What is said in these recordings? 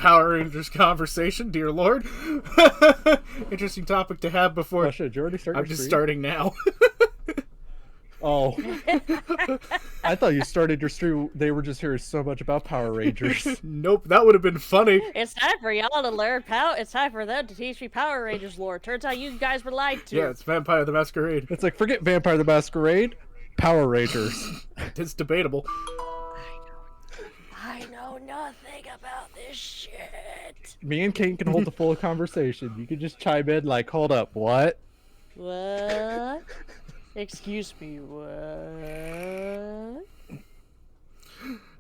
Power Rangers conversation, dear Lord. Interesting topic to have before. Oh, shit, did you already start I'm your just stream? starting now. Oh. I thought you started your stream. They were just hearing so much about Power Rangers. Nope, that would have been funny. It's time for y'all to learn power. It's time for them to teach me Power Rangers lore. Turns out you guys were lied to. Yeah, it's Vampire the Masquerade. It's like, forget Vampire the Masquerade. Power Rangers. It's debatable. I know nothing about this shit. Me and Kane can hold the full conversation. You can just chime in like, hold up, what? What? Excuse me, what?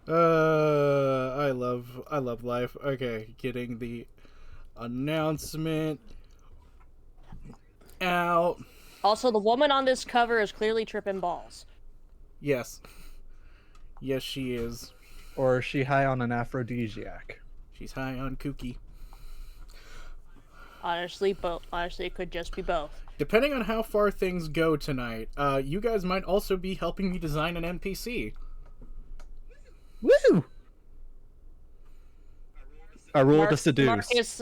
I love life. Okay, getting the announcement out. Also, the woman on this cover is clearly tripping balls. Yes. Yes, she is. Or is she high on an aphrodisiac? She's high on kooky. Honestly, both. Honestly, it could just be both. Depending on how far things go tonight, you guys might also be helping me design an NPC. Woo! I rolled to seduce. Marcus,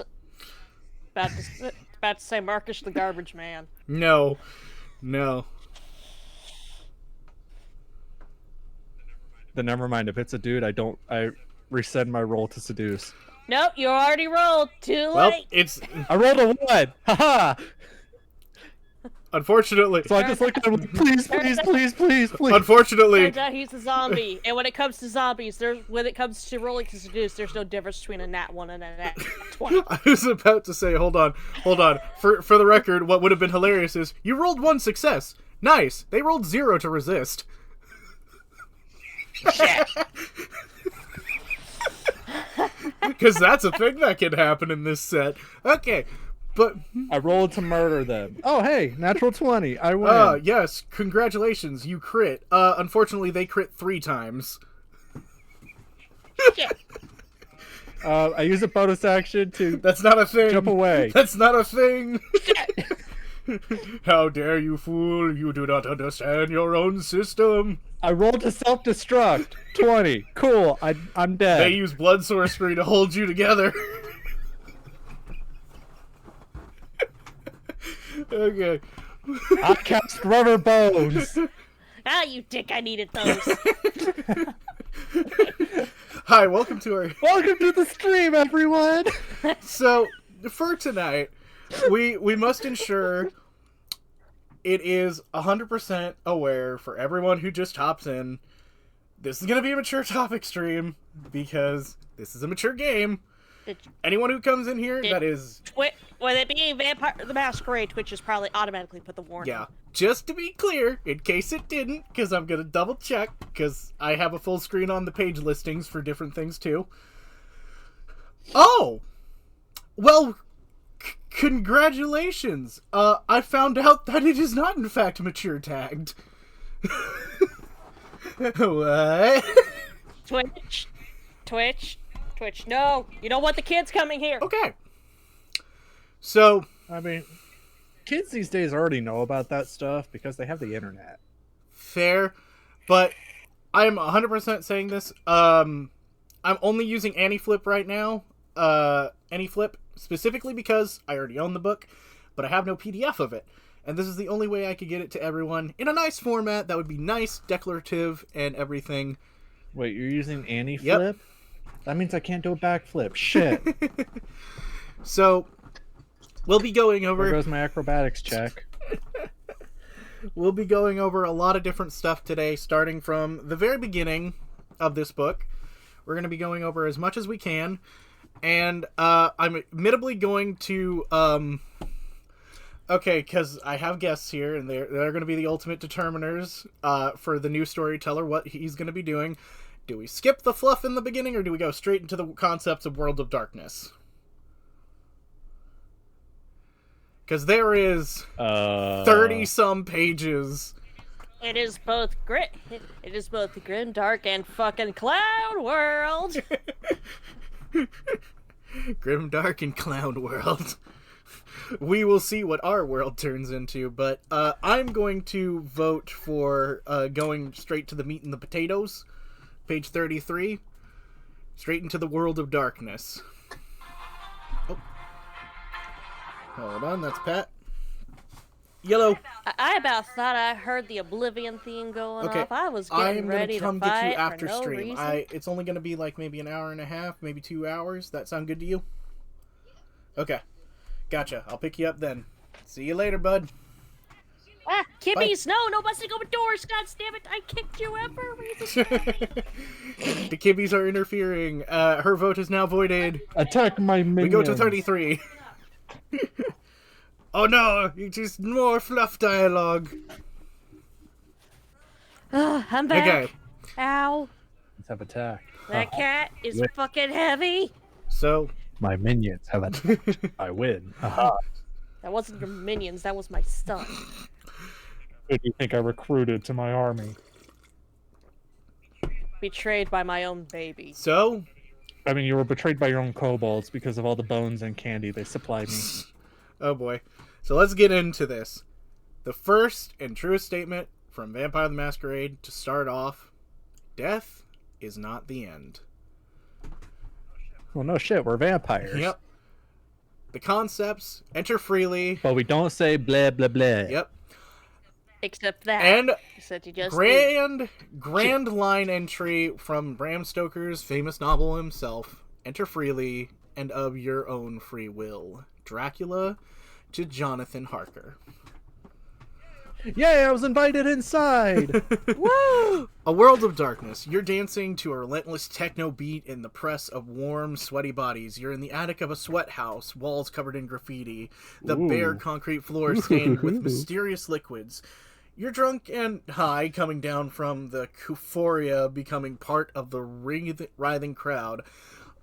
about to say Marcus the garbage man. No. Then never mind. If it's a dude, I resend my roll to seduce. Nope, you already rolled. Too late. Well, it's... I rolled a 1! Haha! Unfortunately... So I just looked at him like, please. Unfortunately... Turns out he's a zombie. And when it comes to zombies, when it comes to rolling to seduce, there's no difference between a nat 1 and a nat 20. I was about to say, hold on. For the record, what would have been hilarious is, you rolled 1 success. Nice. They rolled 0 to resist. Shit. Because that's a thing that can happen in this set. Okay, but... I rolled to murder them. Oh, hey, natural 20. I win. Yes, congratulations, you crit. Unfortunately, they crit 3 times. Shit. I use a bonus action to That's not a thing. jump away. That's not a thing. Shit. How dare you, fool? You do not understand your own system. I rolled to self-destruct. 20. Cool. I'm dead. They use blood sorcery to hold you together. Okay. I cast rubber bones. Ah, you dick, I needed those. Hi, welcome to our... Welcome to the stream, everyone. So, for tonight, we must ensure it is 100% aware for everyone who just hops in. This is going to be a mature topic stream, because this is a mature game. Anyone who comes in here that is... With it being Vampire the Masquerade, Twitch has probably automatically put the warning. Yeah. Just to be clear, in case it didn't, because I'm going to double check, because I have a full screen on the page listings for different things too. Oh! Well, congratulations! I found out that it is not in fact mature tagged. What? Twitch, no! You don't want the kids coming here! Okay. So... I mean, kids these days already know about that stuff because they have the internet. Fair, but I'm 100% saying this. I'm only using AnyFlip right now. AnyFlip specifically because I already own the book, but I have no PDF of it. And this is the only way I could get it to everyone in a nice format that would be nice, declarative, and everything. Wait, you're using AnyFlip? Yep. That means I can't do a backflip. Shit. So, we'll be going over... There goes my acrobatics check. We'll be going over a lot of different stuff today, starting from the very beginning of this book. We're going to be going over as much as we can. And I'm admittedly going to... Okay, because I have guests here, and they're going to be the ultimate determiners for the new storyteller, what he's going to be doing. Do we skip the fluff in the beginning, or do we go straight into the concepts of World of Darkness? Because there is 30-some pages. It is both grim, dark, and fucking cloud world. Grim, dark, and clown world. We will see what our world turns into, but I'm going to vote for going straight to the meat and the potatoes. Page 33. Straight into the World of Darkness. Oh. Hold on, that's Pat. Yellow. I about thought I heard the Oblivion theme going Okay, off. I was I'm getting gonna ready to come get you fight for after no stream. reason. It's only gonna be like maybe an hour and a half, maybe 2 hours. That sound good to you? Okay, gotcha. I'll pick you up then. See you later, bud. Ah, Kibbies, no busting open doors. God damn it, I kicked you out for a reason. The kibbies are interfering. Her vote is now voided. Attack my minions. We go to 33. Oh no, it is more fluff dialogue. I'm back. Okay, Ow. Let's have attack. That cat is Yeah. fucking heavy. so My minions have attacked. I win. Aha. That wasn't your minions, that was my son. Who do you think I recruited to my army? Betrayed by my own baby. so I mean, you were betrayed by your own kobolds because of all the bones and candy they supplied me. oh boy. So let's get into this. The first and truest statement from Vampire the Masquerade to start off: death is not the end. Well, no shit, we're vampires. Yep. The concepts enter freely. But we don't say blah blah blah. Yep. Except that. And Except you just grand line entry from Bram Stoker's famous novel himself: enter freely and of your own free will. Dracula to Jonathan Harker. Yay, I was invited inside! Woo! A world of darkness. You're dancing to a relentless techno beat in the press of warm, sweaty bodies. You're in the attic of a sweat house, walls covered in graffiti, the Ooh. bare concrete floor stained with mysterious liquids. You're drunk and high, coming down from the euphoria, becoming part of the writhing crowd.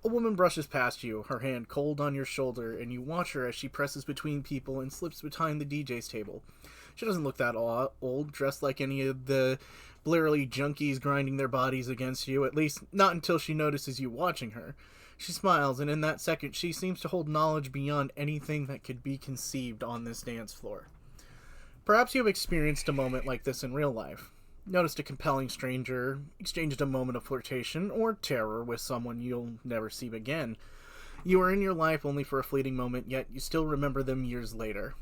A woman brushes past you, her hand cold on your shoulder, and you watch her as she presses between people and slips behind the DJ's table. She doesn't look that old, dressed like any of the blearily junkies grinding their bodies against you, at least not until she notices you watching her. She smiles, and in that second she seems to hold knowledge beyond anything that could be conceived on this dance floor. Perhaps you have experienced a moment like this in real life. Noticed a compelling stranger, exchanged a moment of flirtation or terror with someone you'll never see again. You are in your life only for a fleeting moment, yet you still remember them years later.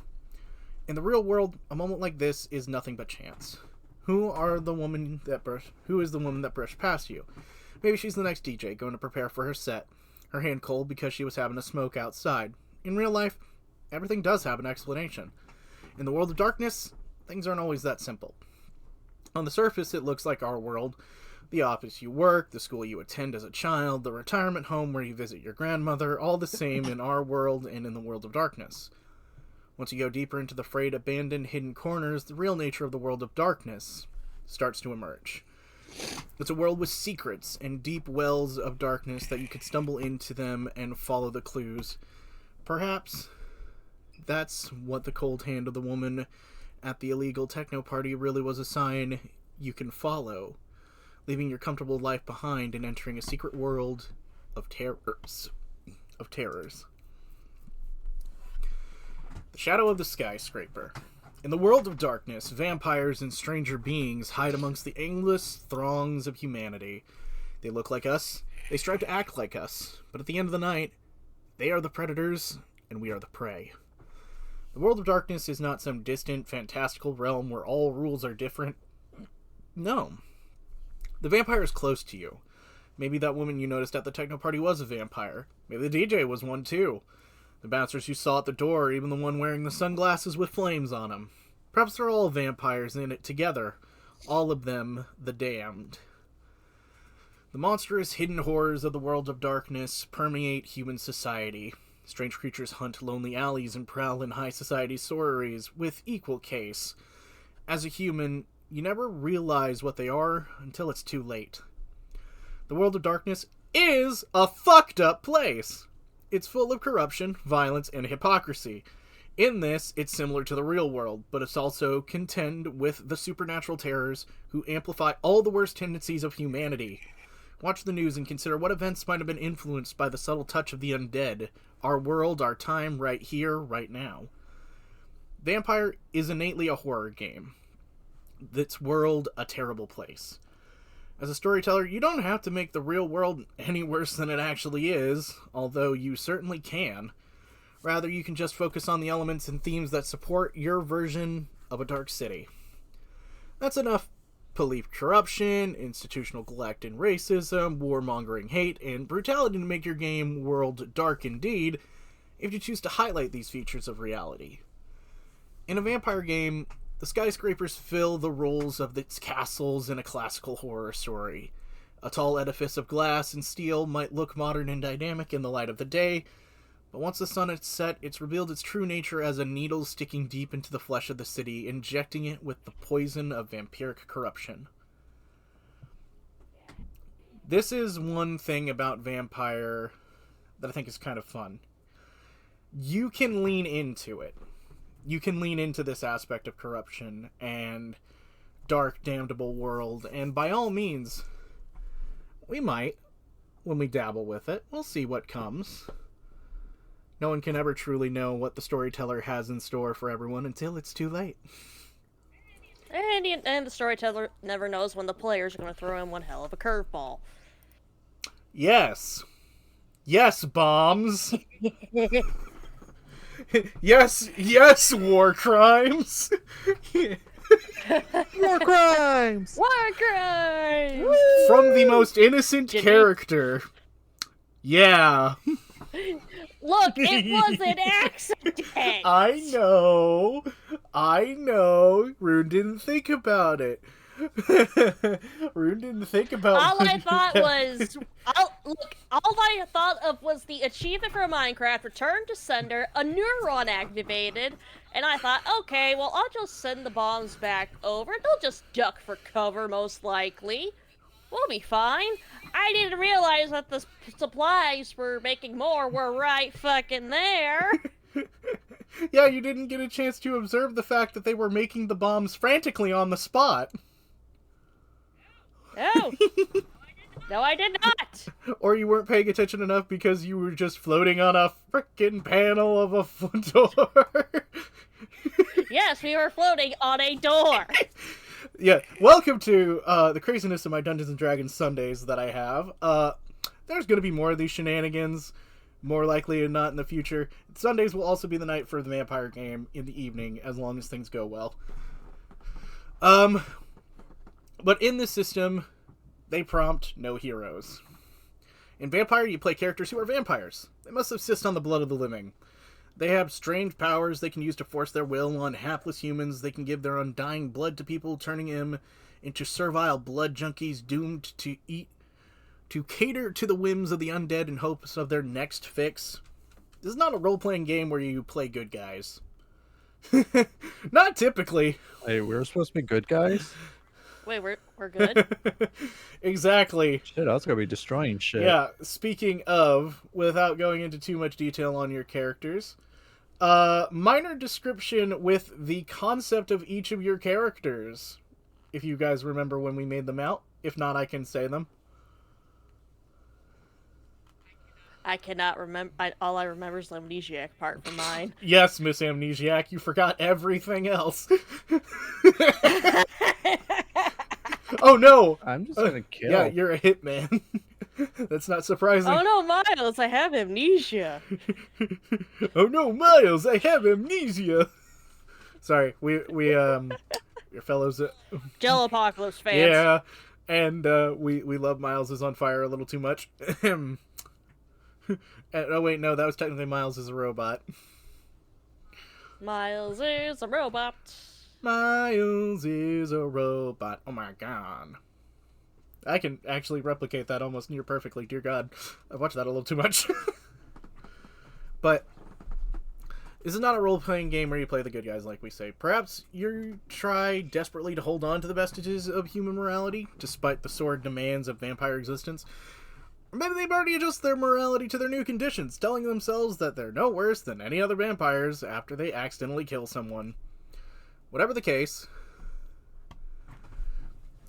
In the real world, a moment like this is nothing but chance. Who is the woman that brushed past you? Maybe she's the next DJ going to prepare for her set, her hand cold because she was having a smoke outside. In real life, everything does have an explanation. In the world of darkness, things aren't always that simple. On the surface, it looks like our world. The office you work, the school you attend as a child, the retirement home where you visit your grandmother, all the same in our world and in the world of darkness. Once you go deeper into the frayed, abandoned, hidden corners, the real nature of the world of darkness starts to emerge. It's a world with secrets and deep wells of darkness that you could stumble into them and follow the clues. Perhaps that's what the cold hand of the woman at the illegal techno party really was, a sign you can follow, leaving your comfortable life behind and entering a secret world of terrors. The shadow of the skyscraper. In the world of darkness, vampires and stranger beings hide amongst the endless throngs of humanity. They look like us, they strive to act like us, but at the end of the night, they are the predators and we are the prey. The world of darkness is not some distant, fantastical realm where all rules are different. No. The vampire is close to you. Maybe that woman you noticed at the techno party was a vampire. Maybe the DJ was one too. The bouncers you saw at the door, even the one wearing the sunglasses with flames on them. Perhaps they're all vampires in it together. All of them the damned. The monstrous hidden horrors of the world of darkness permeate human society. Strange creatures hunt lonely alleys and prowl in high society sororities with equal case. As a human, you never realize what they are until it's too late. The world of darkness is a fucked up place. It's full of corruption, violence, and hypocrisy. In this, it's similar to the real world, but it's also contend with the supernatural terrors who amplify all the worst tendencies of humanity. Watch the news and consider what events might have been influenced by the subtle touch of the undead. Our world, our time, right here, right now. Vampire is innately a horror game. Its world, a terrible place. As a storyteller, you don't have to make the real world any worse than it actually is, although you certainly can. Rather, you can just focus on the elements and themes that support your version of a dark city. That's enough police corruption, institutional neglect and racism, warmongering hate, and brutality to make your game world dark indeed, if you choose to highlight these features of reality. In a vampire game, the skyscrapers fill the roles of its castles in a classical horror story. A tall edifice of glass and steel might look modern and dynamic in the light of the day, but once the sun has set, it's revealed its true nature as a needle sticking deep into the flesh of the city, injecting it with the poison of vampiric corruption. This is one thing about Vampire that I think is kind of fun. You can lean into it. You can lean into this aspect of corruption and dark, damnable world, and by all means, we might, when we dabble with it. We'll see what comes. No one can ever truly know what the storyteller has in store for everyone until it's too late. And the storyteller never knows when the players are going to throw in one hell of a curveball. Yes. Yes, bombs. Yes, war crimes. War crimes! War crimes! From the most innocent character. Yeah. Look, it was an accident! I know. Rune didn't think about it. Rune didn't think about All I thought was... all I thought of was the achievement for Minecraft, return to sender, a neuron activated, and I thought, okay, well, I'll just send the bombs back over. They'll just duck for cover, most likely. We'll be fine. I didn't realize that the supplies for making more were right fucking there. Yeah, you didn't get a chance to observe the fact that they were making the bombs frantically on the spot. No. No, I did not. Or you weren't paying attention enough because you were just floating on a frickin' panel of a door. Yes, we were floating on a door. Yeah, welcome to the craziness of my Dungeons & Dragons Sundays that I have. There's going to be more of these shenanigans, more likely than not in the future. Sundays will also be the night for the vampire game in the evening, as long as things go well. But in this system, they prompt no heroes. In Vampire, you play characters who are vampires. They must subsist on the blood of the living. They have strange powers they can use to force their will on hapless humans. They can give their undying blood to people, turning them into servile blood junkies doomed to cater to the whims of the undead in hopes of their next fix. This is not a role-playing game where you play good guys. Not typically. Hey, we're supposed to be good guys? Wait, we're good? Exactly. Shit, I was gonna be destroying shit. Yeah, speaking of, without going into too much detail on your characters, minor description with the concept of each of your characters, if you guys remember when we made them out. If not, I can say them. I cannot remember. All I remember is the amnesiac part for mine. Yes, Miss Amnesiac, you forgot everything else. Oh no! I'm just gonna kill. Yeah, you're a hitman. That's not surprising. Oh no, Miles, I have amnesia. Oh no, Miles, I have amnesia. Sorry, we your fellows. Jello Apocalypse fans. Yeah, and we love Miles is on fire a little too much. Oh wait, no, that was technically Miles is a robot. Miles is a robot. Miles is a robot. Oh my god. I can actually replicate that almost near perfectly, dear god. I've watched that a little too much. But this is not a role-playing game where you play the good guys, like we say. Perhaps you try desperately to hold on to the vestiges of human morality, despite the sordid demands of vampire existence. Or maybe they've already adjusted their morality to their new conditions, telling themselves that they're no worse than any other vampires after they accidentally kill someone. Whatever the case...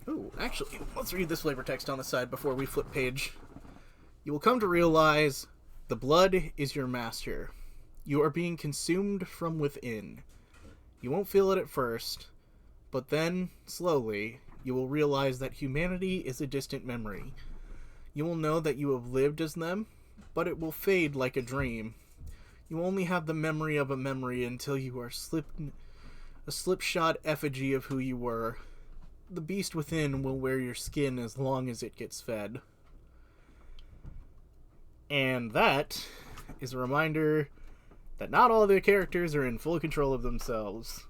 Ooh, actually, let's read this flavor text on the side before we flip page. You will come to realize the blood is your master. You are being consumed from within. You won't feel it at first, but then, slowly, you will realize that humanity is a distant memory. You will know that you have lived as them, but it will fade like a dream. You only have the memory of a memory until you are a slipshod effigy of who you were. The beast within will wear your skin as long as it gets fed. And that is a reminder that not all the characters are in full control of themselves.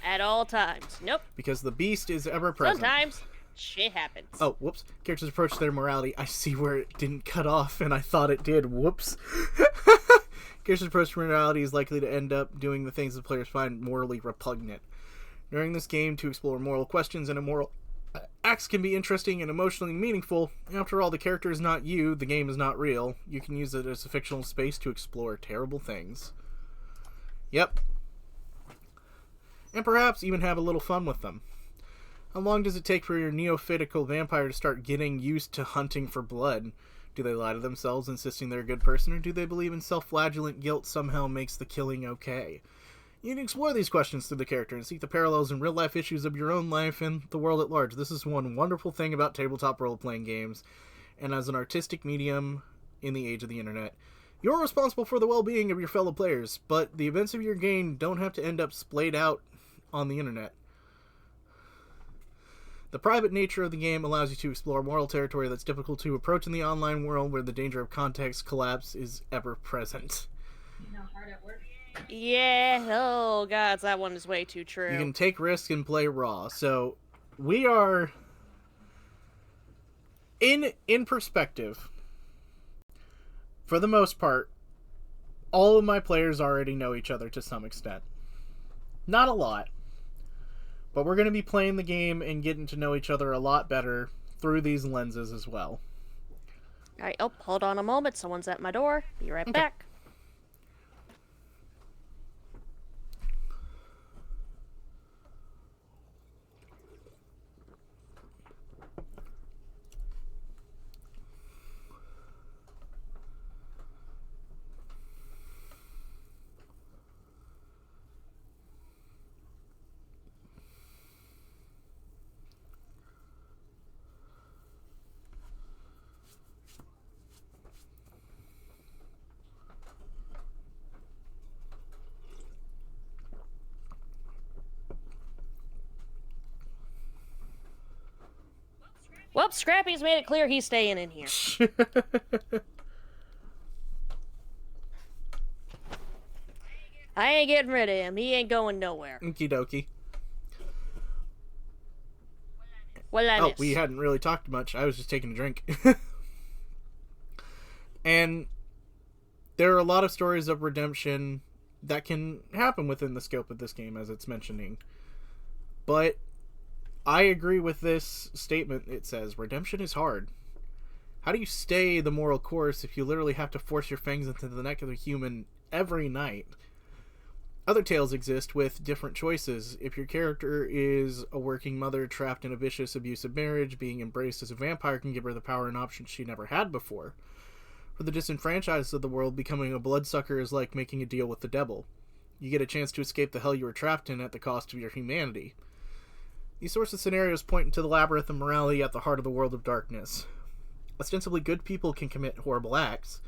At all times. Nope. Because the beast is ever present. Sometimes shit happens. Oh, whoops. Characters approach their morality. I see where it didn't cut off, and I thought it did. Whoops. Characters approach morality is likely to end up doing the things the players find morally repugnant. During this game, to explore moral questions and immoral acts can be interesting and emotionally meaningful. After all, the character is not you, the game is not real. You can use it as a fictional space to explore terrible things. Yep. And perhaps even have a little fun with them. How long does it take for your neophytical vampire to start getting used to hunting for blood? Do they lie to themselves, insisting they're a good person, or do they believe in self-flagellant guilt somehow makes the killing okay? You can explore these questions through the character and seek the parallels and real-life issues of your own life and the world at large. This is one wonderful thing about tabletop role-playing games, and as an artistic medium in the age of the internet, you're responsible for the well-being of your fellow players, but the events of your game don't have to end up splayed out on the internet. The private nature of the game allows you to explore moral territory that's difficult to approach in the online world where the danger of context collapse is ever present. Hard at work. Yeah, oh god, that one is way too true. You can take risks and play raw. So, we are in perspective. For the most part, all of my players already know each other to some extent. Not a lot. But we're going to be playing the game and getting to know each other a lot better through these lenses as well. Alright, oh, hold on a moment. Someone's at my door. Be right back. Well, Scrappy's made it clear he's staying in here. I ain't getting rid of him. He ain't going nowhere. Okie dokie. Well, I miss. We hadn't really talked much. I was just taking a drink. And there are a lot of stories of redemption that can happen within the scope of this game, as it's mentioning. But I agree with this statement. It says, redemption is hard. How do you stay the moral course if you literally have to force your fangs into the neck of a human every night? Other tales exist with different choices. If your character is a working mother trapped in a vicious, abusive marriage, being embraced as a vampire can give her the power and options she never had before. For the disenfranchised of the world, becoming a bloodsucker is like making a deal with the devil. You get a chance to escape the hell you were trapped in at the cost of your humanity. These sorts of scenarios point into the labyrinth of morality at the heart of the world of darkness. Ostensibly good people can commit horrible acts,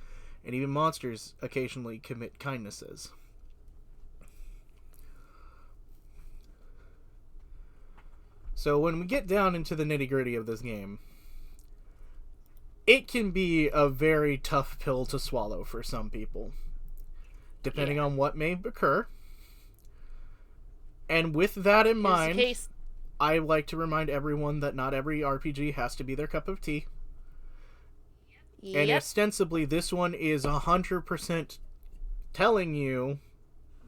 and even monsters occasionally commit kindnesses. So when we get down into the nitty-gritty of this game, it can be a very tough pill to swallow for some people, depending on what may occur. And with that in mind, I like to remind everyone that not every RPG has to be their cup of tea. Yep. And ostensibly, this one is 100% telling you,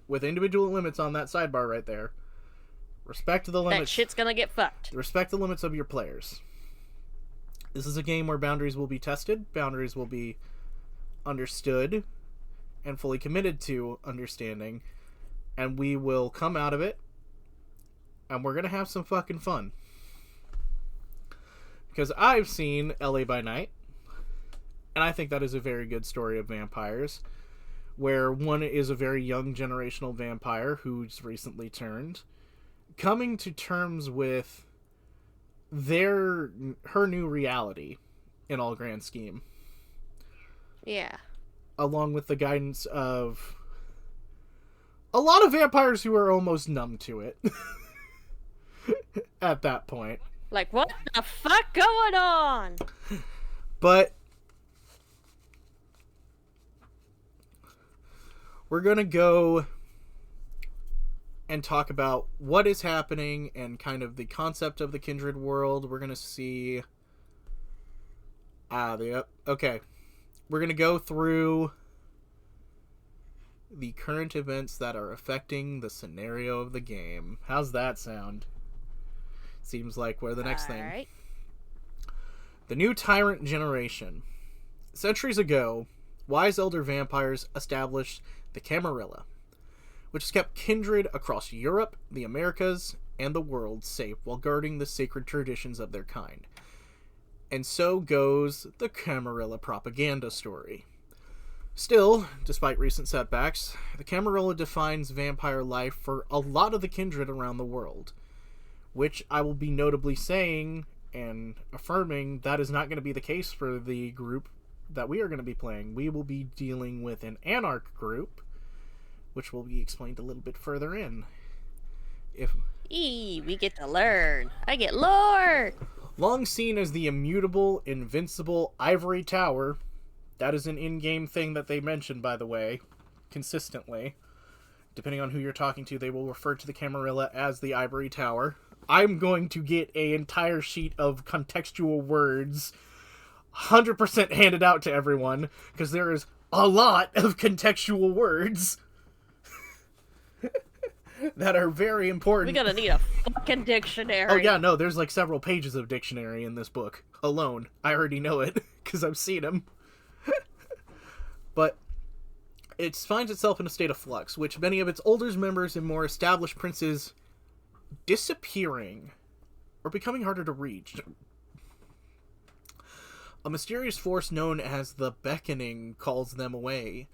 with individual limits on that sidebar right there, respect the limits. That shit's gonna get fucked. Respect the limits of your players. This is a game where boundaries will be tested, boundaries will be understood, and fully committed to understanding, and we will come out of it, and we're gonna have some fucking fun. Because I've seen LA by Night, and I think that is a very good story of vampires, where one is a very young generational vampire who's recently turned, coming to terms with her new reality in all grand scheme. Yeah. Along with the guidance of a lot of vampires who are almost numb to it at that point. Like, what the fuck going on? But we're going to go and talk about what is happening and kind of the concept of the kindred world. We're going to see... Okay. We're going to go through the current events that are affecting the scenario of the game. How's that sound? Seems like we're the next thing. Right. The new tyrant generation. Centuries ago, wise elder vampires established the Camarilla, which has kept kindred across Europe, the Americas, and the world safe while guarding the sacred traditions of their kind. And so goes the Camarilla propaganda story. Still, despite recent setbacks, the Camarilla defines vampire life for a lot of the kindred around the world, which I will be notably saying and affirming that is not going to be the case for the group that we are going to be playing. We will be dealing with an Anarch group, which will be explained a little bit further in. We get to learn. I get lore. Long seen as the immutable, invincible Ivory Tower, that is an in-game thing that they mention, by the way, consistently. Depending on who you're talking to, they will refer to the Camarilla as the Ivory Tower. I'm going to get an entire sheet of contextual words 100% handed out to everyone, because there is a lot of contextual words that are very important. We're gonna need a fucking dictionary. Oh yeah, no, there's like several pages of dictionary in this book alone. I already know it, because I've seen them. But it finds itself in a state of flux, which many of its older members and more established princes disappearing or becoming harder to reach. A mysterious force known as the Beckoning calls them away,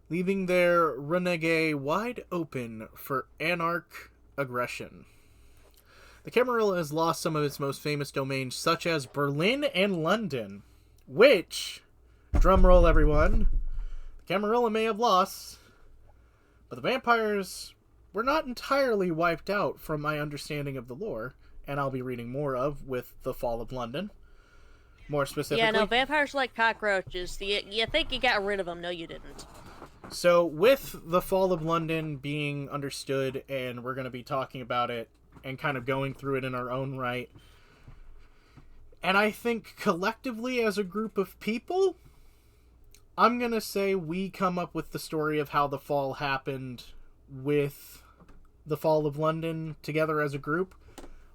leaving their renegade wide open for Anarch aggression. The Camarilla has lost some of its most famous domains, such as Berlin and London, which, drumroll everyone, the Camarilla may have lost, but the vampires were not entirely wiped out from my understanding of the lore, and I'll be reading more of with The Fall of London. More specifically... Yeah, no, vampires are like cockroaches. You think you got rid of them. No, you didn't. So, with The Fall of London being understood, and we're going to be talking about it and kind of going through it in our own right, and I think collectively as a group of people, I'm going to say we come up with the story of how the fall happened with The Fall of London together as a group.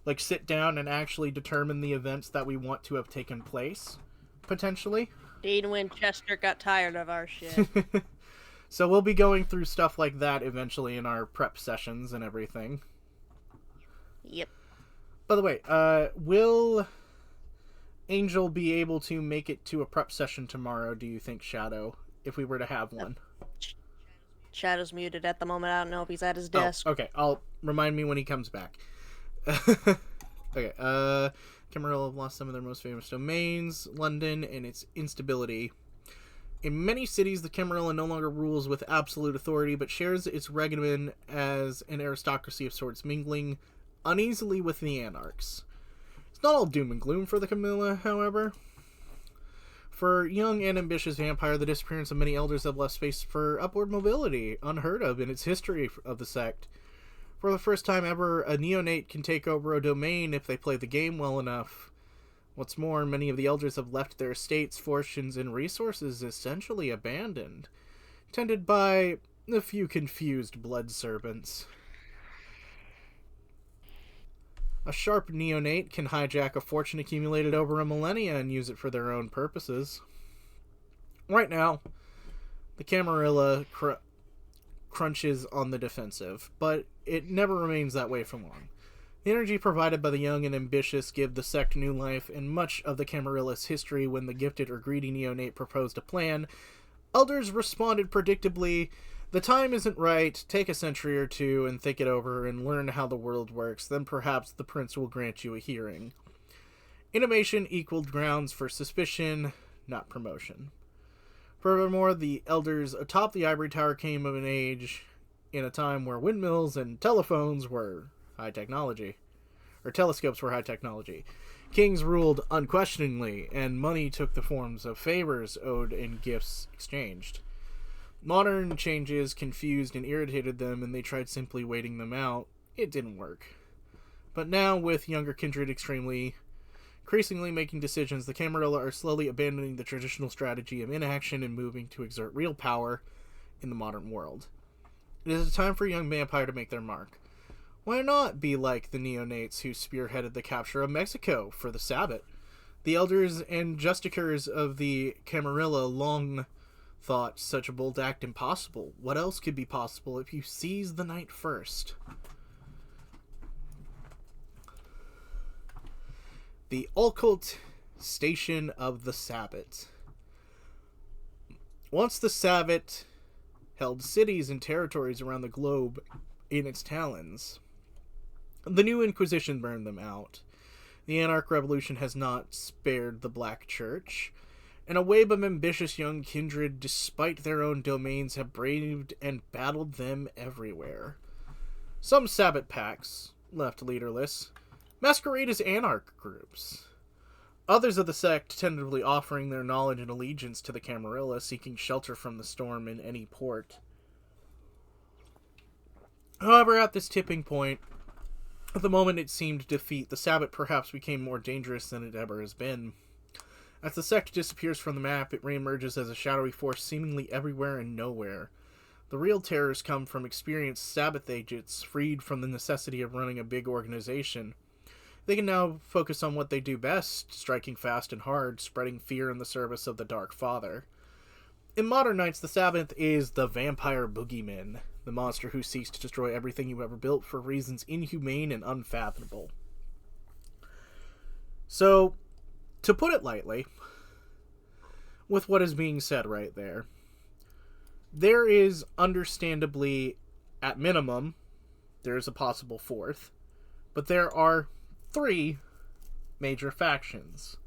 Like, sit down and actually determine the events that we want to have taken place, potentially. Dean Winchester got tired of our shit. So we'll be going through stuff like that eventually in our prep sessions and everything. Yep. By the way, will Angel be able to make it to a prep session tomorrow, do you think, Shadow, if we were to have one? Shadow's muted at the moment. I don't know if he's at his desk. Oh, okay. I'll remind me when he comes back. Okay, Camarilla have lost some of their most famous domains, London, and its instability. In many cities, the Camarilla no longer rules with absolute authority, but shares its regimen as an aristocracy of sorts, mingling uneasily with the Anarchs. It's not all doom and gloom for the Camarilla, however. For young and ambitious vampire, the disappearance of many elders have left space for upward mobility, unheard of in its history of the sect. For the first time ever, a neonate can take over a domain if they play the game well enough. What's more, many of the elders have left their estates, fortunes, and resources essentially abandoned, tended by a few confused blood servants. A sharp neonate can hijack a fortune accumulated over a millennia and use it for their own purposes. Right now, the Camarilla crunches on the defensive, but it never remains that way for long. The energy provided by the young and ambitious give the sect new life, and much of the Camarilla's history when the gifted or greedy neonate proposed a plan, elders responded predictably, "The time isn't right, take a century or two and think it over and learn how the world works, then perhaps the prince will grant you a hearing." Innovation equaled grounds for suspicion, not promotion. Furthermore, the elders atop the ivory tower came of an age in a time where windmills and telephones were high technology, or telescopes were high technology. Kings ruled unquestioningly, and money took the forms of favors owed and gifts exchanged. Modern changes confused and irritated them, and they tried simply waiting them out. It didn't work. But now, with younger kindred increasingly making decisions, the Camarilla are slowly abandoning the traditional strategy of inaction and moving to exert real power in the modern world. It is a time for a young vampire to make their mark. Why not be like the neonates who spearheaded the capture of Mexico for the Sabbat? The elders and justicers of the Camarilla long thought such a bold act impossible. What else could be possible if you seize the night first? The occult station of the Sabbat. Once the Sabbat held cities and territories around the globe in its talons, the new Inquisition burned them out. The Anarch Revolution has not spared the Black Church, and a wave of ambitious young kindred, despite their own domains, have braved and battled them everywhere. Some Sabbat packs, left leaderless, masquerade as Anarch groups. Others of the sect tentatively offering their knowledge and allegiance to the Camarilla, seeking shelter from the storm in any port. However, at this tipping point, at the moment it seemed to defeat, the Sabbat perhaps became more dangerous than it ever has been. As the sect disappears from the map, it reemerges as a shadowy force seemingly everywhere and nowhere. The real terrors come from experienced Sabbath agents freed from the necessity of running a big organization. They can now focus on what they do best, striking fast and hard, spreading fear in the service of the Dark Father. In modern nights, the Sabbath is the vampire boogeyman, the monster who seeks to destroy everything you ever built for reasons inhumane and unfathomable. So, to put it lightly, with what is being said right there, there is understandably, at minimum, there is a possible fourth, but there are 3 major factions,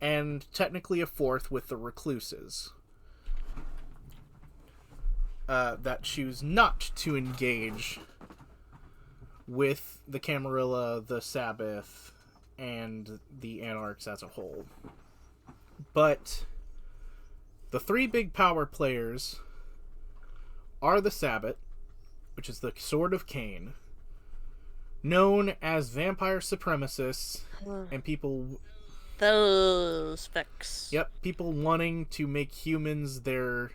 and technically a fourth with the recluses that choose not to engage with the Camarilla, the Sabbath, and the Anarchs as a whole. But the 3 big power players are the Sabbath, which is the Sword of Cain, known as vampire supremacists, and people... Those fix. Yep, people wanting to make humans their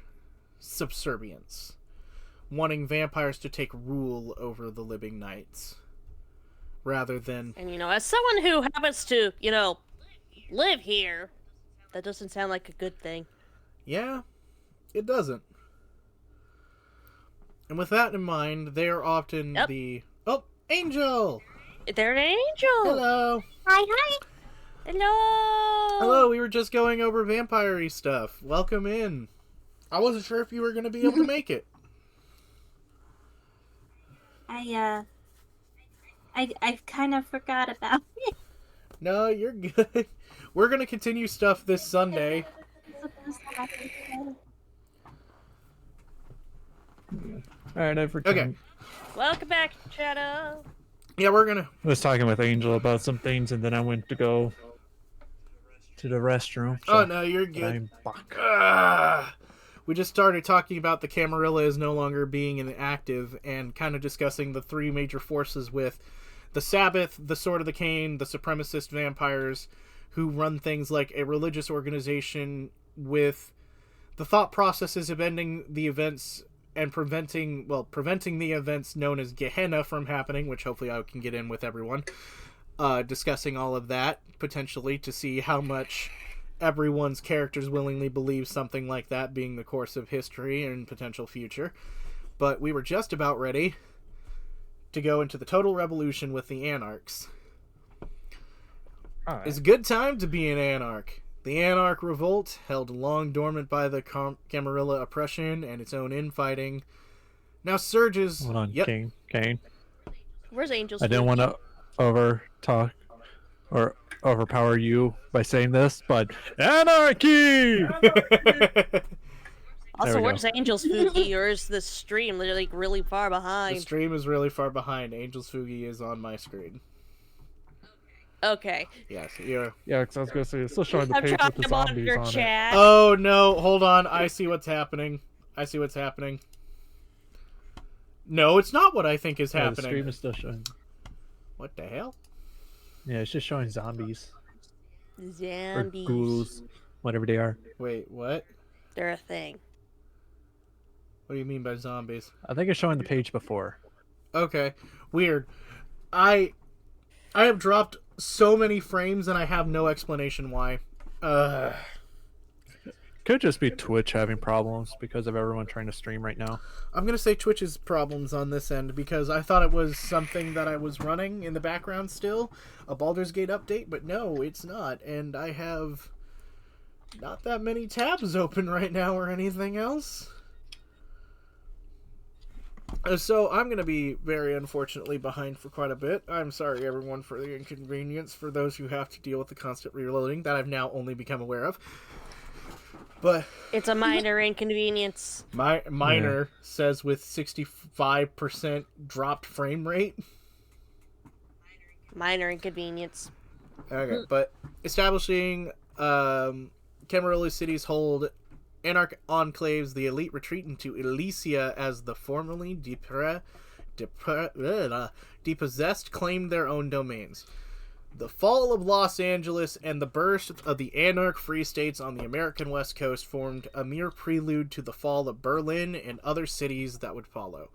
subservience. Wanting vampires to take rule over the living knights. Rather than... And, as someone who happens to, live here, that doesn't sound like a good thing. Yeah, it doesn't. And with that in mind, they are often the... Oh, Angel! They're an angel! Hello! Hi. Hello! Hello, we were just going over vampire-y stuff. Welcome in. I wasn't sure if you were going to be able to make it. I kind of forgot about it. No, you're good. We're going to continue stuff this Sunday. Alright, I've returned. Okay. Welcome back, Shadow. Yeah, we're going to... I was talking with Angel about some things, and then I went to go to the restroom. So Oh, no, you're good. I'm back. We just started talking about the Camarilla is no longer being inactive and kind of discussing the 3 major forces with the Sabbath, the Sword of the Cain, the supremacist vampires who run things like a religious organization with the thought processes of ending the events and preventing the events known as Gehenna from happening, which hopefully I can get in with everyone. Discussing all of that, potentially, to see how much everyone's characters willingly believe something like that being the course of history and potential future. But we were just about ready to go into the total revolution with the Anarchs. Alright. It's a good time to be an Anarch. The Anarch revolt, held long dormant by the Camarilla oppression and its own infighting, now surges... Hold on, Yep. Kane. Where's Angel's I didn't want to over talk. or overpower you by saying this, but anarchy. Also, we go. where's Angel's Fuki, or is this stream like really far The behind? stream is really far behind. Angel's Fugi is on my screen. Okay. Yes, you're... Yeah, because I was gonna say it's still showing the I'm page trying with the to zombies monitor on it. chat. Oh no, hold on. I see what's happening. No, it's not what I think is Yeah, the happening. stream is still showing. What the hell? Yeah, it's just showing zombies or Zombies. ghouls, whatever they are. Wait, what? They're a thing. What do you mean by zombies? I think it's showing the page before. Okay, weird. I have dropped so many frames and I have no explanation why. Could just be Twitch having problems because of everyone trying to stream right now. I'm gonna say Twitch's problems on this end because I thought it was something that I was running in the background still, a Baldur's Gate update, but no, it's not, and I have not that many tabs open right now or anything else. So I'm going to be very unfortunately behind for quite a bit. I'm sorry everyone for the inconvenience for those who have to deal with the constant reloading that I've now only become aware of. But It's a minor inconvenience. my minor says with 65% dropped frame rate. Minor inconvenience. Okay, but establishing Camarilla cities hold Anarch enclaves, the elite retreat into Elysia as the formerly depossessed claimed their own domains. The fall of Los Angeles and the birth of the Anarch Free States on the American West Coast formed a mere prelude to the fall of Berlin and other cities that would follow.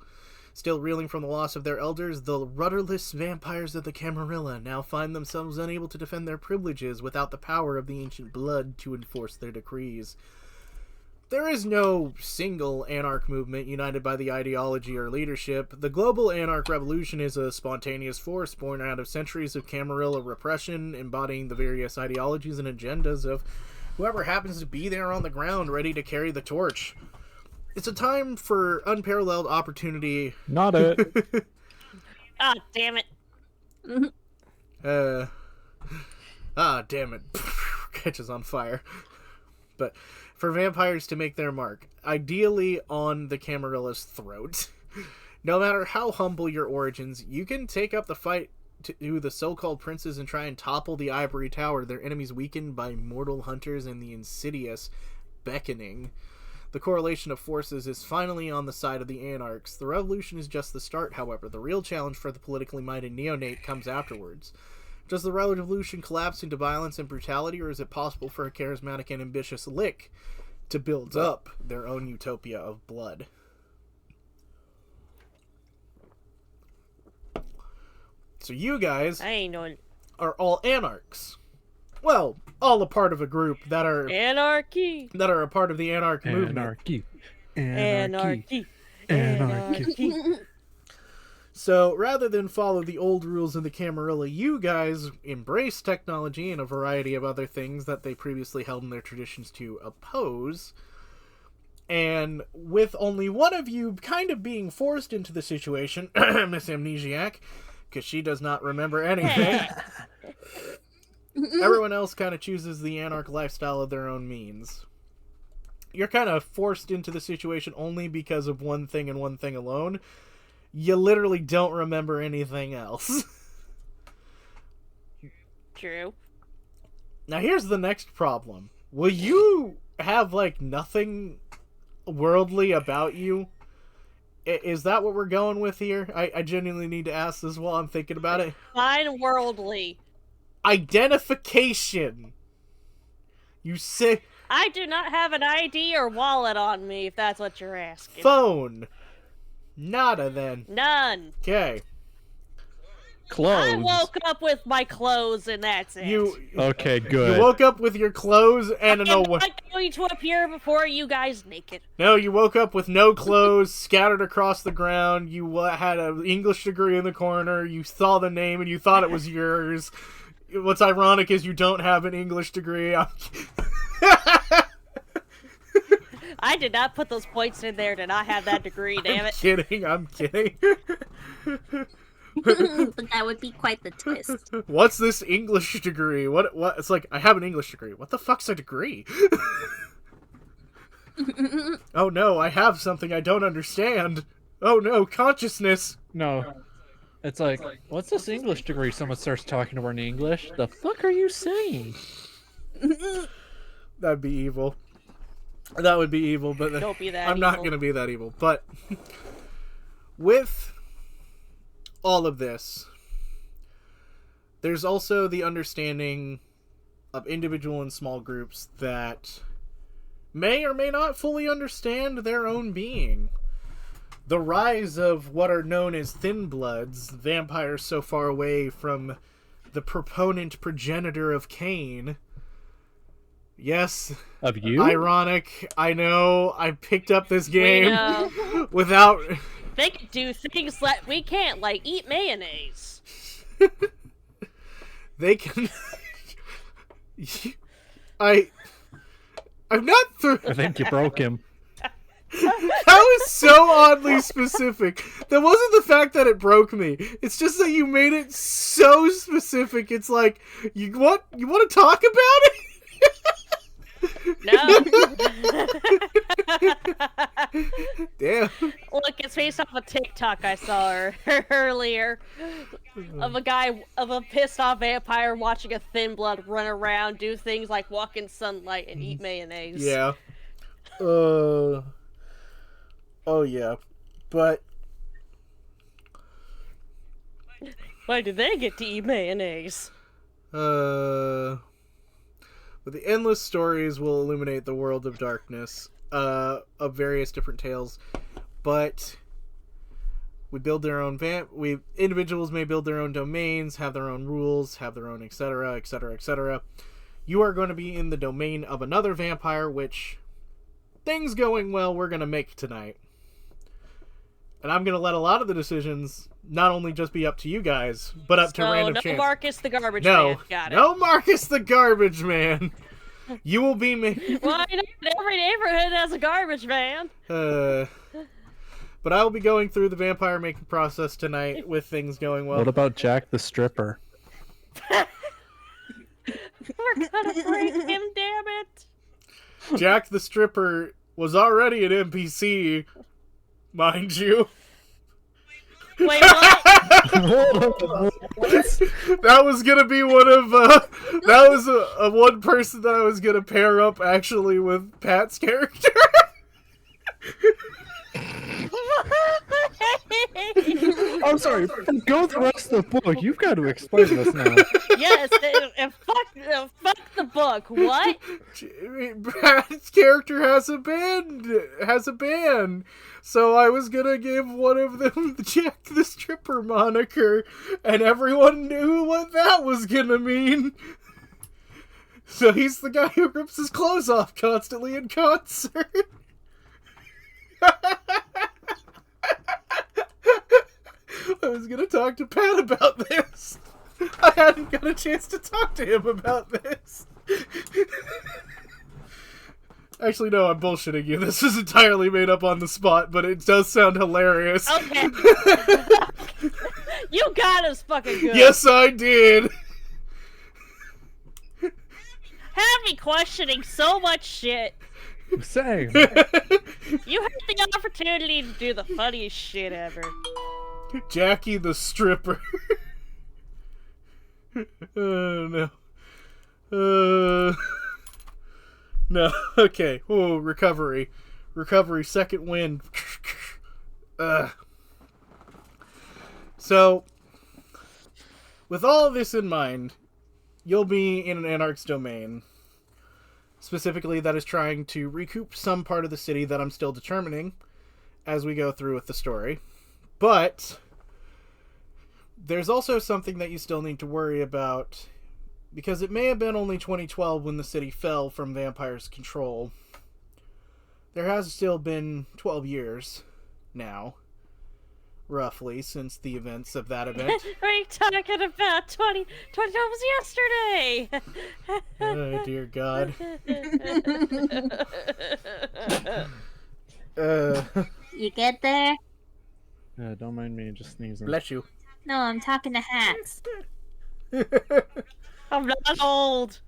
Still reeling from the loss of their elders, the rudderless vampires of the Camarilla now find themselves unable to defend their privileges without the power of the ancient blood to enforce their decrees. There is no single Anarch movement united by the ideology or leadership. The global Anarch revolution is a spontaneous force born out of centuries of Camarilla repression, embodying the various ideologies and agendas of whoever happens to be there on the ground ready to carry the torch. It's a time for unparalleled opportunity. Not it. Ah, damn it. Damn it. Catches on fire. But for vampires to make their mark, ideally on the Camarilla's throat. No matter how humble your origins, you can take up the fight to the so-called princes and try and topple the ivory tower, their enemies weakened by mortal hunters and the insidious beckoning. The correlation of forces is finally on the side of the Anarchs. The revolution is just the start, however. The real challenge for the politically minded neonate comes afterwards. Does the revolution collapse into violence and brutality, or is it possible for a charismatic and ambitious Lick to build up their own utopia of blood? So you guys I ain't knowing. are all Anarchs. Well, all a part of a group that are Anarchy. a part of the Anarch movement. Anarchy. Anarchy. Anarchy. So, rather than follow the old rules of the Camarilla, you guys embrace technology and a variety of other things that they previously held in their traditions to oppose. And with only one of you kind of being forced into the situation, Miss Amnesiac, because she does not remember anything, everyone else kind of chooses the Anarch lifestyle of their own means. You're kind of forced into the situation only because of one thing and one thing alone. You literally don't remember anything else. True. Now here's the next problem. Will you have, like, nothing worldly about you? Is that what we're going with here? I genuinely need to ask this while I'm thinking about it. Fine worldly. Identification. You say... I do not have an ID or wallet on me, if that's what you're asking. Phone. Nada, then. None. Okay. Clothes. I woke up with my clothes, and that's it. Okay, You good. woke up with your clothes and I'm no... not going to appear before you guys naked. No, you woke up with no clothes, scattered across the ground. You had an English degree in the corner. You saw the name and you thought it was yours. What's ironic is you don't have an English degree. I did not put those points in there to not have that degree, damn it. I'm kidding. But that would be quite the twist. What's this English degree? What? It's like, I have an English degree. What the fuck's a degree? Oh no, I have something I don't understand. Oh no, consciousness. No. It's like, what's this English degree? Someone starts talking to her in English. The fuck are you saying? That'd be evil. That would be evil, but Don't be that I'm not evil. gonna be that evil. But with all of this, there's also the understanding of individual and small groups that may or may not fully understand their own being. The rise of what are known as thin bloods, vampires so far away from the proponent progenitor of Cain. Yes, Of you? ironic. I know. I picked up this We game know. without. They can do things that we can't, like eat mayonnaise. They can. I'm not through. I think you broke him. That was so oddly specific. That wasn't the fact that it broke me. It's just that you made it so specific. It's like, you want to talk about it? No. Damn. Look, it's based off a TikTok I saw earlier of a pissed off vampire watching a thin blood run around, do things like walk in sunlight and eat mayonnaise. Yeah. Oh yeah. But Why do they get to eat mayonnaise? but the endless stories will illuminate the world of darkness, of various different tales. But we build their own individuals may build their own domains, have their own rules, have their own etc., etc., etc. You are going to be in the domain of another vampire, which, things going well, we're going to make tonight. And I'm going to let a lot of the decisions not only just be up to you guys, but up to random no chance. Marcus the garbage No, man. Got it. no Marcus the garbage man. You will be me. Why not? Every neighborhood has a garbage man. But I will be going through the vampire making process tonight with things going well. What about Jack the stripper? We're gonna break him, damn it. Jack the stripper was already an NPC, mind you. Wait, what? That was gonna be one of that was a one person that I was gonna pair up actually with Pat's character. I'm sorry. Go the rest of the book. You've got to explain this now. Yes, and fuck the book. What? Pat's character has a band, so I was gonna give one of them the Jack the Stripper moniker, and everyone knew what that was gonna mean. So he's the guy who rips his clothes off constantly in concert. I was gonna talk to Pat about this. I hadn't got a chance to talk to him about this. Actually, no, I'm bullshitting you. This is entirely made up on the spot, but it does sound hilarious. Okay. You got us fucking good. Yes, I did. Have me questioning so much shit. Same. You had the opportunity to do the funniest shit ever. Jackie the stripper. No. No. Okay. Oh, recovery. Second wind. So, with all of this in mind, you'll be in an Anarch's domain. Specifically, that is trying to recoup some part of the city that I'm still determining as we go through with the story. But there's also something that you still need to worry about, because it may have been only 2012 when the city fell from vampires' control. There has still been 12 years now, roughly, since the events of that event. What are you talking about? 20 was yesterday! Oh, dear God. You get there? Don't mind me just sneezing. Bless you. No, I'm talking to hats. I'm not old.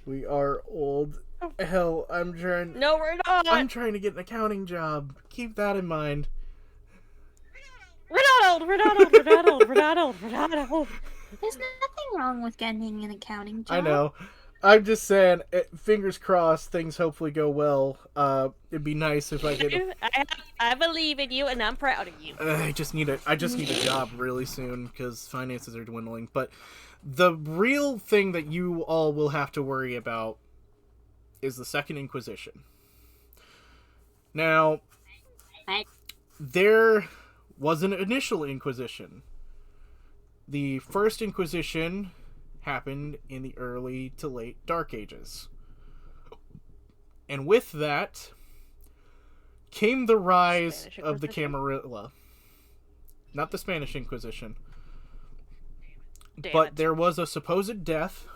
We are old. Hell, I'm trying. No, we're not. I'm trying to get an accounting job. Keep that in mind. We're not old. We're not old. We're not old. We're not old. We're not old. There's nothing wrong with getting an accounting job. I know. I'm just saying, fingers crossed, things hopefully go well. It'd be nice if I could. I believe in you, and I'm proud of you. I just need a job really soon because finances are dwindling. But the real thing that you all will have to worry about is the Second Inquisition. Now, there was an initial Inquisition. The First Inquisition happened in the early to late Dark Ages. And with that came the rise of the Camarilla. Not the Spanish Inquisition. But there was a supposed death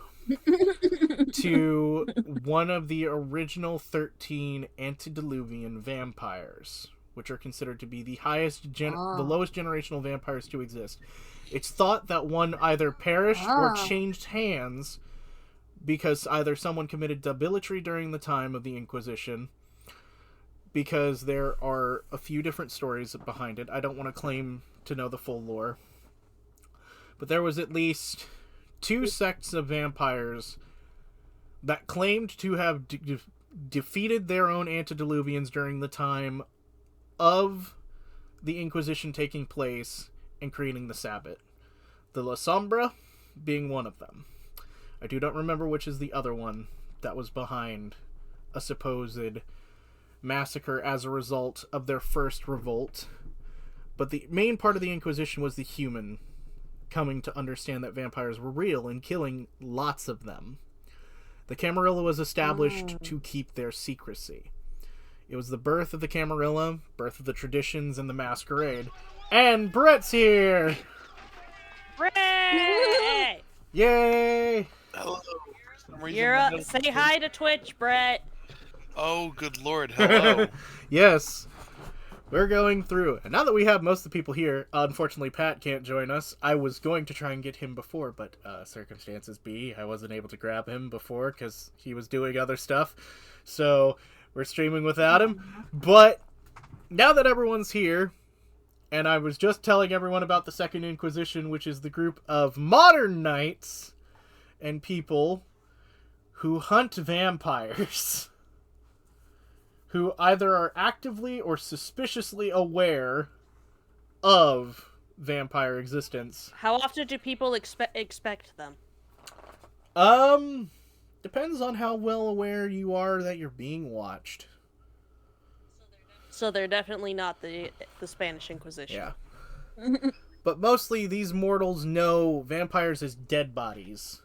to one of the original 13 antediluvian vampires, which are considered to be the the lowest generational vampires to exist. It's thought that one either perished or changed hands because either someone committed debility during the time of the Inquisition, because there are a few different stories behind it. I don't want to claim to know the full lore. But there was at least 2 sects of vampires that claimed to have defeated their own antediluvians during the time of the Inquisition taking place and creating the Sabbat. The La Sombra being one of them. I do not remember which is the other one that was behind a supposed massacre as a result of their first revolt. But the main part of the Inquisition was the human coming to understand that vampires were real and killing lots of them. The Camarilla was established to keep their secrecy. It was the birth of the Camarilla, birth of the traditions, and the Masquerade. And Brett's here! Brett! Yay! Hello. You're up. Say hi to Twitch, Brett. Oh, good lord. Hello. Yes. We're going through. And now that we have most of the people here, unfortunately Pat can't join us. I was going to try and get him before, but circumstances be, I wasn't able to grab him before because he was doing other stuff. So we're streaming without him. But now that everyone's here, and I was just telling everyone about the Second Inquisition, which is the group of modern knights and people who hunt vampires. Who either are actively or suspiciously aware of vampire existence. How often do people expect them? Depends on how well aware you are that you're being watched. So they're definitely not the Spanish Inquisition. Yeah. But mostly these mortals know vampires as dead bodies.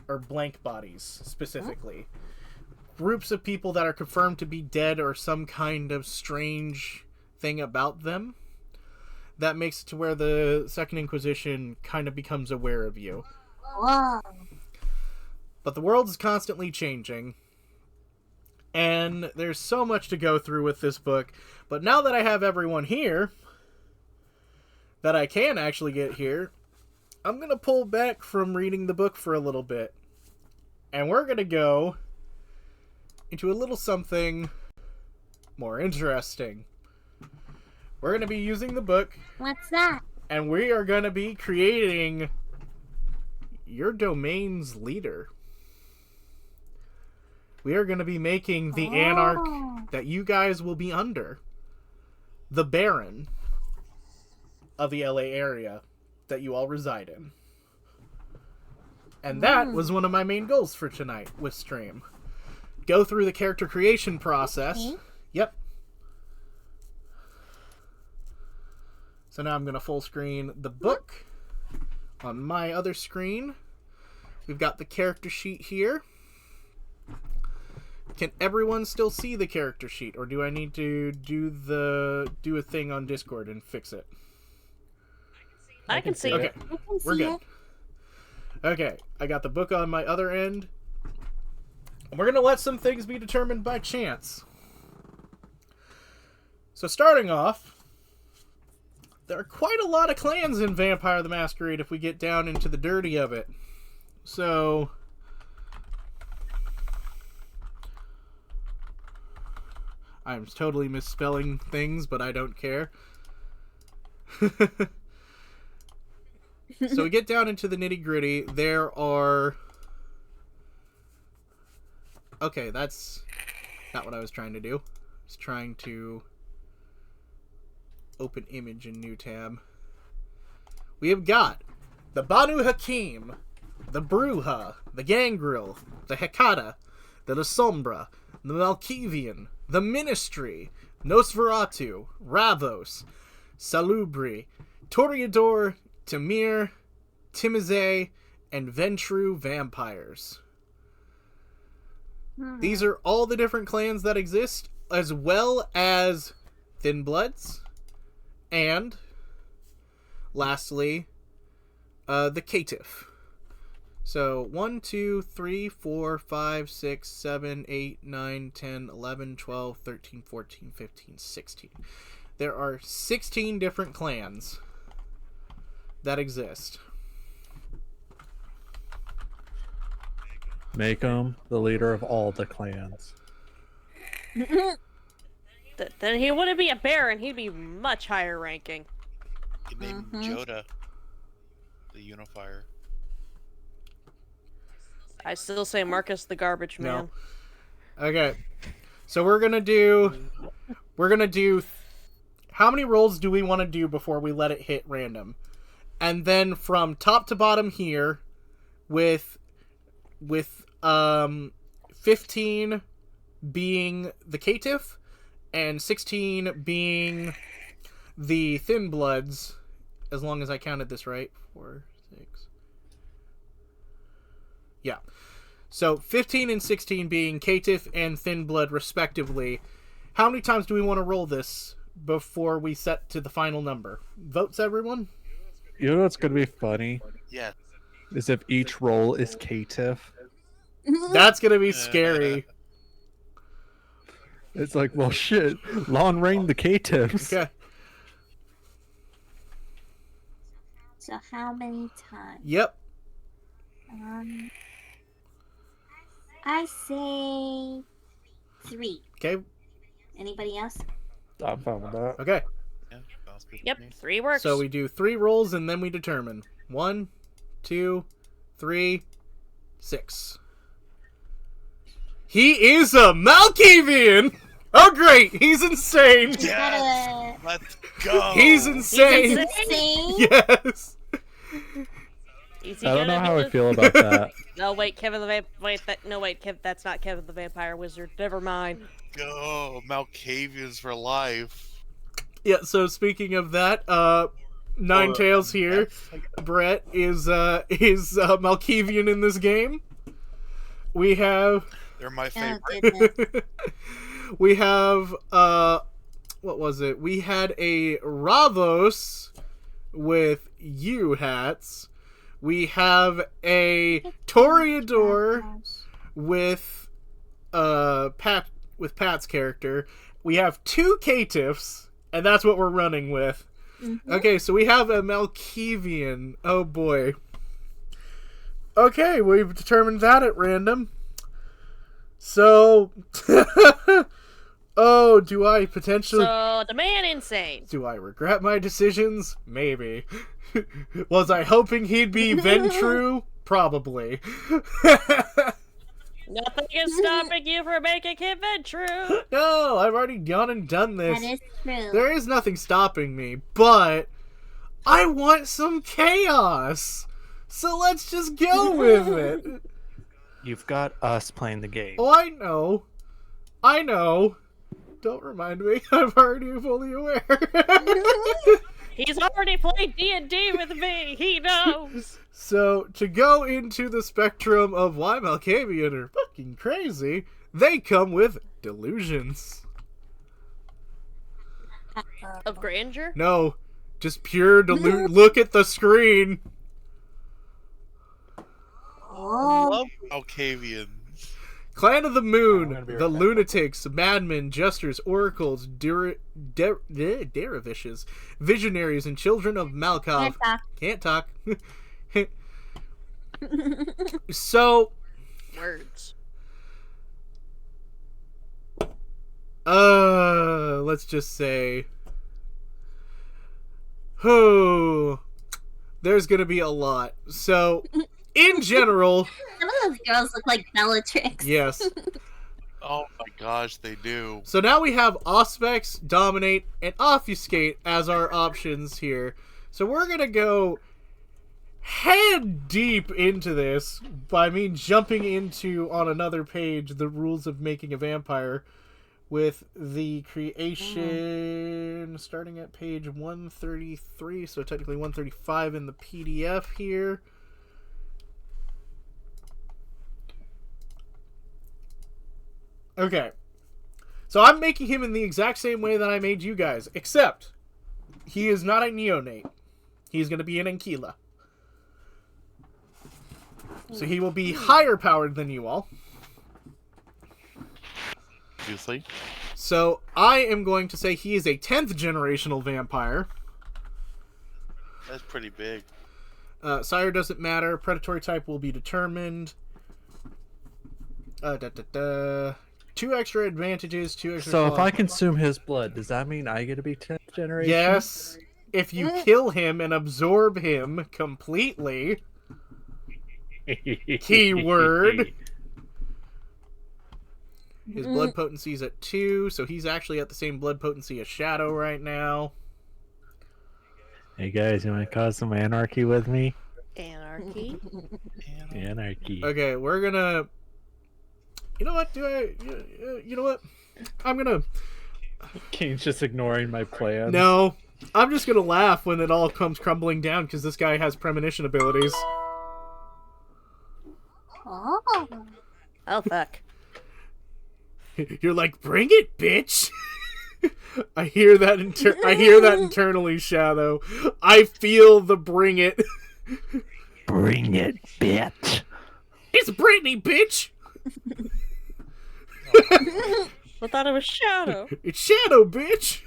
Or blank bodies, specifically. Huh? Groups of people that are confirmed to be dead or some kind of strange thing about them. That makes it to where the Second Inquisition kind of becomes aware of you. Wow. But the world is constantly changing. And there's so much to go through with this book. But now that I have everyone here, that I can actually get here, I'm going to pull back from reading the book for a little bit. And we're going to go into a little something more interesting. We're going to be using the book. What's that? And we are going to be creating your domain's leader. We are going to be making the anarch that you guys will be under. The Baron of the LA area that you all reside in. And that was one of my main goals for tonight with stream. Go through the character creation process. Okay. Yep. So now I'm going to full screen the book. On my other screen, we've got the character sheet here. Can everyone still see the character sheet, or do I need to do a thing on Discord and fix it? I can see okay. it. We're good. Okay, I got the book on my other end. And we're going to let some things be determined by chance. So starting off, there are quite a lot of clans in Vampire the Masquerade if we get down into the dirty of it. So I'm totally misspelling things, but I don't care. So we get down into the nitty-gritty. There are... Okay, that's not what I was trying to do. I was trying to open image in new tab. We have got the Banu Hakim, the Bruja, the Gangrel, the Hecata, the La Sombra, the Malkavian, the Ministry, Nosferatu, Ravos, Salubri, Toreador, Tamir, Timizé, and Ventru vampires. These are all the different clans that exist, as well as Thin Bloods, and lastly, the Caitiff. So 1, 2, 3, 4, 5, 6, 7, 8, 9, 10, 11, 12, 13, 14, 15, 16. There are 16 different clans that exist. Make him the leader of all the clans. Then he wouldn't be a baron, he'd be much higher ranking. You name Joda the unifier. I still say Marcus the garbage man. No. Okay. So we're gonna do how many rolls do we want to do before we let it hit random? And then from top to bottom here with 15 being the Caitiff and 16 being the Thin Bloods, as long as I counted this right. 4, 6. Yeah. So 15 and 16 being Caitiff and Thin Blood respectively. How many times do we want to roll this before we set to the final number? Votes, everyone? You know what's gonna be funny? Yeah. Is if each roll is Caitiff. That's gonna be scary. It's like, well, shit. Long reign the Caitiffs. Okay. So how many times? Yep. I say 3. Okay. Anybody else? I'm fine with that. Okay. Yeah, sounds good to Yep, me. 3 works. So we do 3 rolls and then we determine. 1, 2, 3, 6. He is a Malkavian! Oh great, he's insane! Yes! Let's go! He's insane! Insane. Yes! Is he I don't know gonna how be I the- feel about that. No, wait, Kevin the Kev, that's not Kevin the Vampire Wizard. Never mind. Go! Malkavians for life. Yeah, so speaking of that, Ninetails here, Brett is Malkavian in this game. We have... They're my Oh, favorite. goodness. We have, what was it? We had a Ravos with U hats. We have a Toreador with Pat's character. We have 2 Caitiffs, and that's what we're running with. Okay, so we have a Malkavian. Oh boy. Okay, we've determined that at random. So, oh, do I potentially... So, the man insane. Do I regret my decisions? Maybe. Was I hoping he'd be Ventru? Probably. Nothing is stopping you from making him true. No, I've already gone and done this. That is true. There is nothing stopping me, but I want some chaos. So let's just go with it. You've got us playing the game. Oh, I know. I know. Don't remind me. I'm already fully aware. He's already played D&D with me. He knows. So, to go into the spectrum of why Malkavian are fucking crazy, they come with delusions. Of grandeur? No, just pure delusion. Look at the screen. I Oh, love Malkavians. Clan of the I'm Moon, gonna be the right back. Lunatics, Madmen, Jesters, Oracles, Dervishes, Visionaries, and Children of Malkov. Can't talk. Can't talk. So, Words. let's just say, there's gonna be a lot. So, in general, Some of those girls look like Bellatrix. yes. Oh my gosh, they do. So now we have Auspex, Dominate, and Obfuscate as our options here. So we're gonna go head deep into this by me jumping into, on another page, the rules of making a vampire with the creation starting at page 133, so technically 135 in the PDF here. Okay. So I'm making him in the exact same way that I made you guys, except he is not a neonate. He's going to be an Ankyla. So he will be higher powered than you all. Obviously. So I am going to say he is a 10th generational vampire. That's pretty big. Sire doesn't matter. Predatory type will be determined. 2 extra advantages, 2 extra... So if I consume his blood, does that mean I get to be 10th generation? Yes. If you kill him and absorb him completely... Keyword. His blood potency is at 2, so he's actually at the same blood potency as Shadow right now. Hey guys, you want to cause some anarchy with me? Anarchy. Anarchy. Okay, we're gonna... You know what? You know what? I'm gonna... Kane's just ignoring my plans. No. I'm just gonna laugh when it all comes crumbling down, because this guy has premonition abilities. Oh. Oh, fuck. You're like, bring it, bitch! I hear that internally, Shadow. I feel the bring it. Bring it, bitch. It's Brittany, bitch! I thought it was Shadow. It's Shadow, bitch!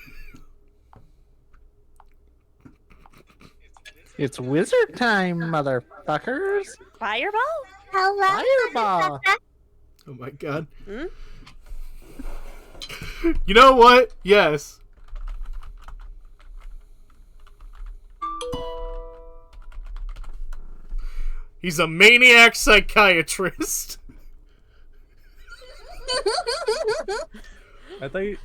It's wizard time, motherfuckers. Fireball? Hello. Fireball. Oh my god. Hmm? You know what? Yes. He's a maniac psychiatrist. I thought you...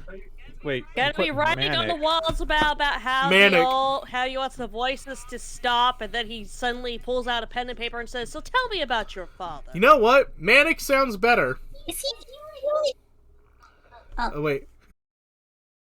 Wait. Gotta you be put writing on the manic. walls about how Manic. how he wants the voices to stop, and then he suddenly pulls out a pen and paper and says, "So tell me about your father." You know what? Manic sounds better. Is he really? Oh, wait.